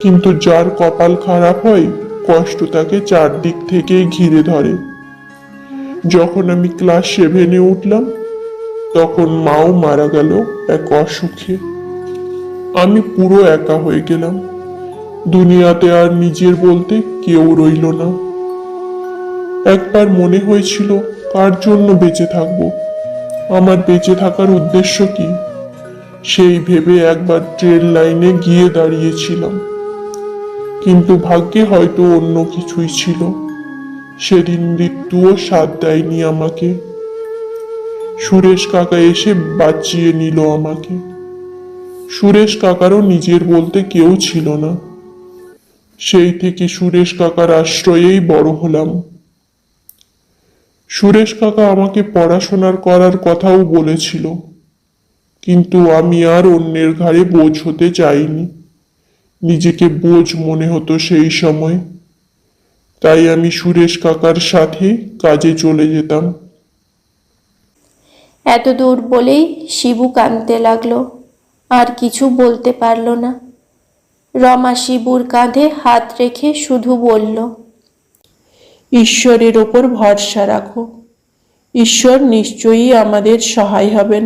কিন্তু যার কপাল খারাপ হয় কষ্ট তাকে চারদিক থেকেই ঘিরে ধরে। যখন আমি ক্লাস 7-এ উঠলাম তখন মাও মারা গেল এক অসুখে। আমি পুরো একা হয়ে গেলাম। দুনিয়াতে আর নিজের বলতে কেউ রইল না। একবার মনে হয়েছিল কার জন্য বেঁচে থাকবো, আমার বেঁচে থাকার উদ্দেশ্য কি, সেই ভেবে একবার ট্রেন লাইনে গিয়ে দাঁড়িয়েছিলাম। কিন্তু ভাগ্যে হয়তো অন্য কিছুই ছিল। সেদিন মৃত্যুও সাথ দেয়নি আমাকে। সুরেশ কাকা এসে বাঁচিয়ে নিল আমাকে। সুরেশ কাকারও নিজের বলতে কেউ ছিল না। সেই থেকে সুরেশ কাকার আশ্রয়েই বড় হলাম। সুরেশ কাকা আমাকে পড়াশোনার করার কথাও বলেছিল, কিন্তু আমি আর অন্যের ঘাড়ে বোঝ হতে চাইনি। নিজেকে বোঝ মনে হতো সেই সময়। তাই আমি সুরেশ কাকার সাথে কাজে চলে যেতাম। এত দূর বলেই শিবু কাঁদতে লাগলো, আর কিছু বলতে পারল না। রমা শিবুর কাঁধে হাত রেখে শুধু বলল, ঈশ্বরের ওপর ভরসা রাখো, ঈশ্বর নিশ্চয়ই আমাদের সহায় হবেন।